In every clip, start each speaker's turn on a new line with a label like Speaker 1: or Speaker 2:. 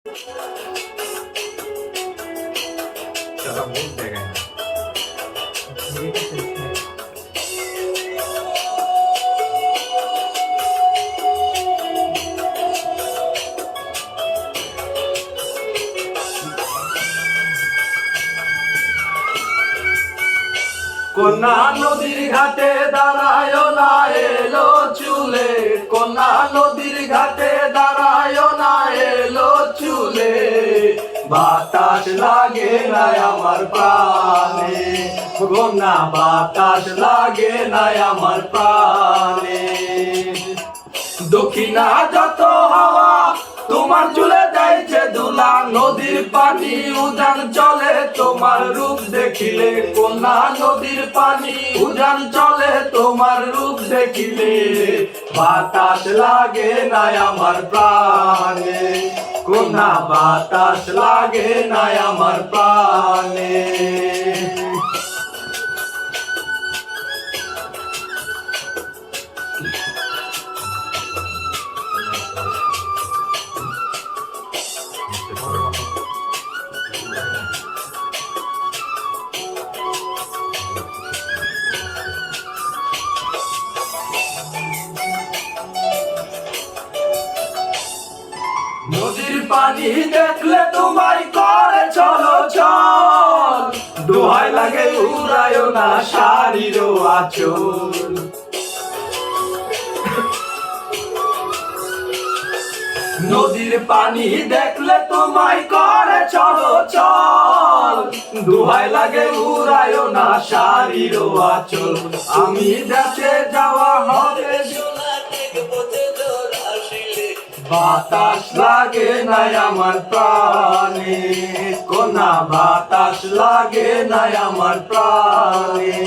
Speaker 1: তারা মুখ দেখায় না। কন্যা নদীর ঘাটে দাঁড়ায় না এলো চুলে, কন্যা নদীর ঘাটে দাঁড়ায় না এলো চুলে, বাতাস লাগে না আমার প্রাণে, কন্যা বাতাস লাগে না আমার প্রাণে। দক্ষিণা যত হাওয়া তোমার চুলে যাইছে দুলা, নদীর পানি উজান চলে তোমার রূপ দেখিলে, কন্যা নদীর পানি উজান চলে তোমার রূপ দেখিলে, বাতাস লাগে না আমার প্রাণে, কন্যা বাতাস লাগে না আমার প্রাণে। নদীর পানি দেখলে তোমায় করে চলো চল, দোহাই লাগে উড়ায় না শাড়ির আঁচল। নদীর পানি দেখলে তোমায় করে চলো চল, দোহাই লাগে উড়ায় না শাড়ির আঁচল। আমি দেশে যাওয়া হবে বাতাস লাগে না আমার প্রাণে, কন্যা বাতাস লাগে না আমার প্রাণে।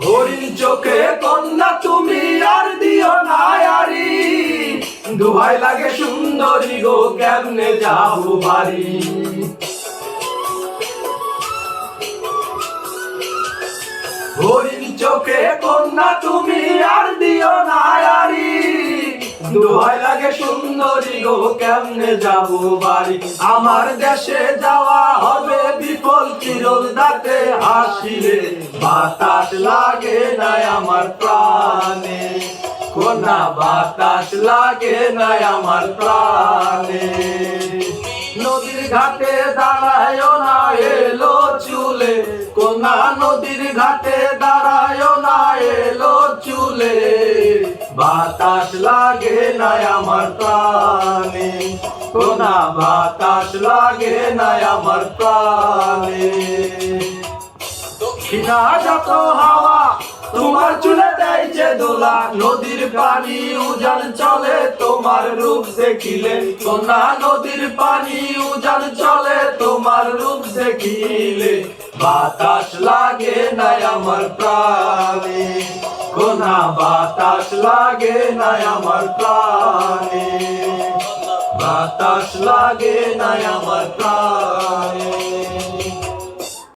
Speaker 1: হরিণ চোখে কন্যা তুমি আর দিও না আরি, দোহাই লাগে সুন্দরী গো কেমনে যাবো বাড়ি। হরিণ চোখে কন্যা তুমি আর দিও না আরি, দোহাই লাগে সুন্দরী গো কেমনে যাবো বাড়ি। আমার দেশে যাওয়া হবে বিফল চিরল দাঁতে হাসিলে, বাতাস লাগে না আমার প্রাণে, কন্যা বাতাস লাগে না আমার প্রাণে। নদীর ঘাটে দাঁড়ায় না এলো চুলে, কন্যা নদীর ঘাটে দাঁড়ায় না এলো চুলে, বাতাস লাগে না আমার প্রাণে, কন্যা বাতাস লাগে না আমার প্রাণে। দক্ষিণা যত হাওয়া তোমার চুলে যাইছে দোলা, নদীর পানি উজান চলে তোমার রূপ দেখিলে, কন্যা নদীর পানি উজান চলে তোমার রূপ দেখিলে, বাতাস লাগে না আমার প্রাণে, কন্যা বাতাস লাগে না আমার প্রাণে, বাতাস লাগে না আমার প্রাণে।